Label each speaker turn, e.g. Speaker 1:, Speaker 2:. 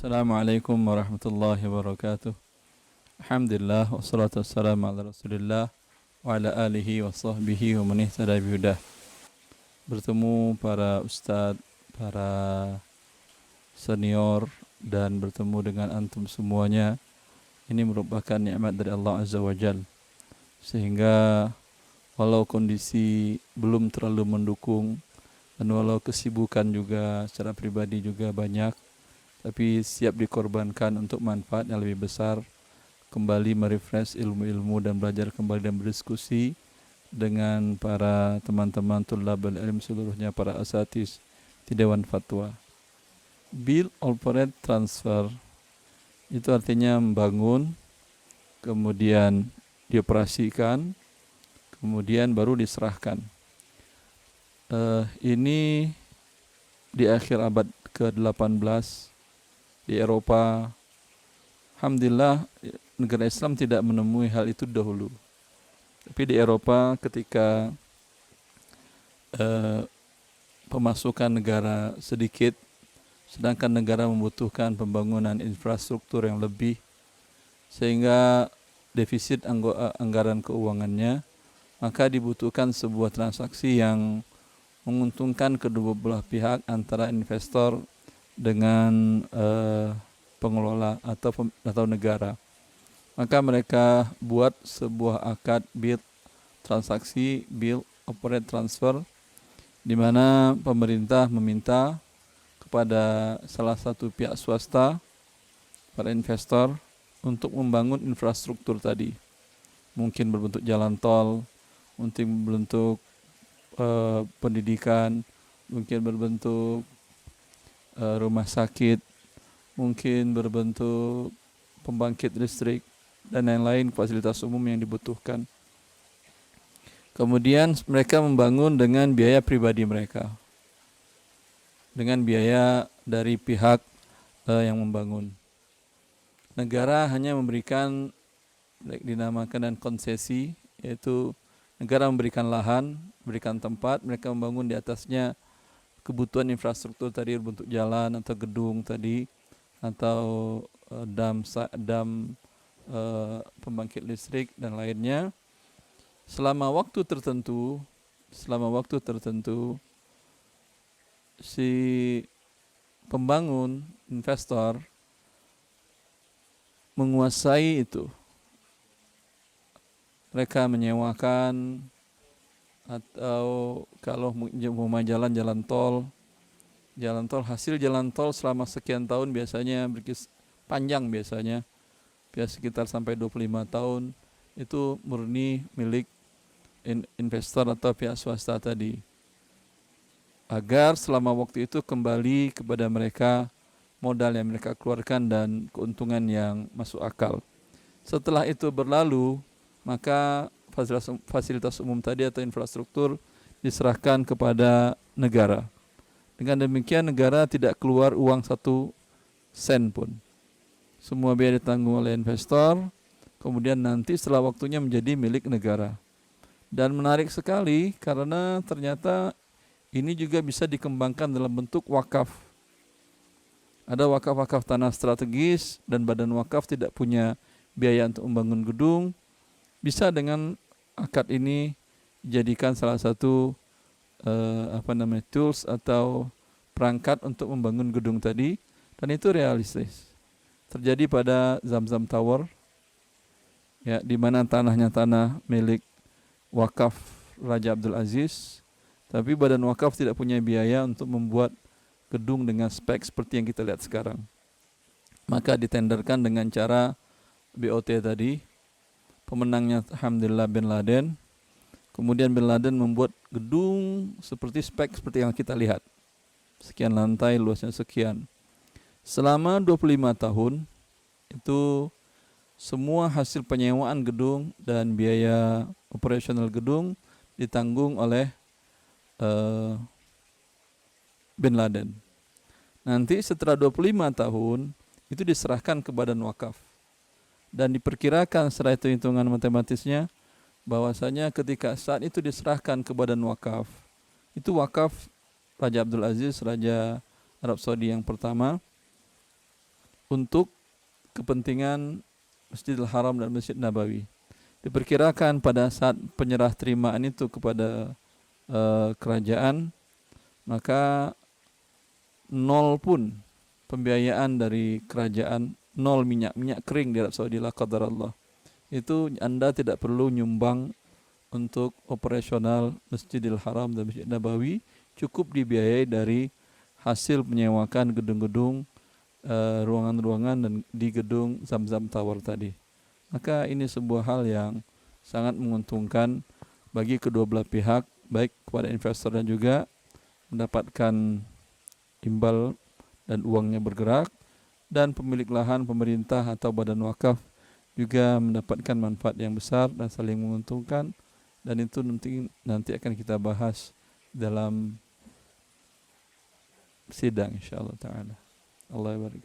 Speaker 1: Assalamualaikum warahmatullahi wabarakatuh. Alhamdulillah wassalatu wassalamu ala Rasulillah wa ala alihi wa sahbihi wa man ihtada bihudah. Bertemu para ustadz, para senior dan bertemu dengan antum semuanya, ini merupakan nikmat dari Allah Azza wa Jal. Sehingga walau kondisi belum terlalu mendukung dan walau kesibukan juga secara pribadi juga banyak, tapi siap dikorbankan untuk manfaat yang lebih besar, kembali merefresh ilmu-ilmu dan belajar kembali dan berdiskusi dengan para teman-teman tulabul ilm seluruhnya, para asatiz di Dewan Fatwa. Build, operate, transfer itu artinya membangun, kemudian dioperasikan, kemudian baru diserahkan. Ini di akhir abad ke-18 di Eropa. Alhamdulillah negara Islam tidak menemui hal itu dahulu. Tapi di Eropa ketika pemasukan negara sedikit, sedangkan negara membutuhkan pembangunan infrastruktur yang lebih, sehingga defisit anggaran keuangannya, maka dibutuhkan sebuah transaksi yang menguntungkan kedua belah pihak, antara investor dengan pengelola atau negara. Maka mereka buat sebuah akad build, transaksi build, operate, transfer, di mana pemerintah meminta kepada salah satu pihak swasta, para investor, untuk membangun infrastruktur tadi. Mungkin berbentuk jalan tol, mungkin berbentuk pendidikan, mungkin berbentuk rumah sakit, mungkin berbentuk pembangkit listrik, dan lain-lain fasilitas umum yang dibutuhkan. Kemudian mereka membangun dengan biaya pribadi mereka, dengan biaya dari pihak yang membangun. Negara hanya memberikan, dinamakan dan konsesi, yaitu negara memberikan lahan, memberikan tempat, mereka membangun di atasnya kebutuhan infrastruktur tadi, berbentuk jalan atau gedung tadi, atau dam pembangkit listrik dan lainnya. Selama waktu tertentu si pembangun, investor menguasai itu. Mereka menyewakan, atau kalau mau jalan tol, hasil jalan tol selama sekian tahun biasanya panjang, biasanya sekitar sampai 25 tahun, itu murni milik investor atau pihak swasta tadi, agar selama waktu itu kembali kepada mereka modal yang mereka keluarkan dan keuntungan yang masuk akal. Setelah itu berlalu, maka fasilitas umum tadi atau infrastruktur diserahkan kepada negara. Dengan demikian negara tidak keluar uang 1 sen pun. Semua biaya ditanggung oleh investor, kemudian nanti setelah waktunya menjadi milik negara. Dan menarik sekali karena ternyata ini juga bisa dikembangkan dalam bentuk wakaf. Ada wakaf-wakaf tanah strategis, dan badan wakaf tidak punya biaya untuk membangun gedung, bisa dengan akad ini dijadikan salah satu tools atau perangkat untuk membangun gedung tadi, dan itu realistis. Terjadi pada Zamzam Tower, ya, di mana tanahnya tanah milik wakaf Raja Abdul Aziz, tapi badan wakaf tidak punya biaya untuk membuat gedung dengan spek seperti yang kita lihat sekarang. Maka ditenderkan dengan cara BOT tadi. Pemenangnya alhamdulillah Bin Laden. Kemudian Bin Laden membuat gedung seperti spek seperti yang kita lihat. Sekian lantai, luasnya sekian. Selama 25 tahun itu semua hasil penyewaan gedung dan biaya operasional gedung ditanggung oleh Bin Laden. Nanti setelah 25 tahun itu diserahkan ke badan wakaf. Dan diperkirakan setelah itu hitungan matematisnya, bahwasanya ketika saat itu diserahkan ke badan wakaf, itu wakaf Raja Abdul Aziz, Raja Arab Saudi yang pertama, untuk kepentingan Masjidil Haram dan Masjid Nabawi. Diperkirakan pada saat penyerah terimaan itu kepada kerajaan, maka nol pun pembiayaan dari kerajaan, nol minyak kering di Arab Saudi, la qadarallah. Itu Anda tidak perlu nyumbang untuk operasional Masjidil Haram dan Masjid Nabawi, cukup dibiayai dari hasil menyewakan gedung-gedung, ruangan-ruangan dan di gedung Zamzam Tower tadi. Maka ini sebuah hal yang sangat menguntungkan bagi kedua belah pihak, baik kepada investor dan juga mendapatkan imbal dan uangnya bergerak, dan pemilik lahan, pemerintah atau badan wakaf juga mendapatkan manfaat yang besar dan saling menguntungkan. Dan itu nanti akan kita bahas dalam sidang insyaallah taala. Allah barik.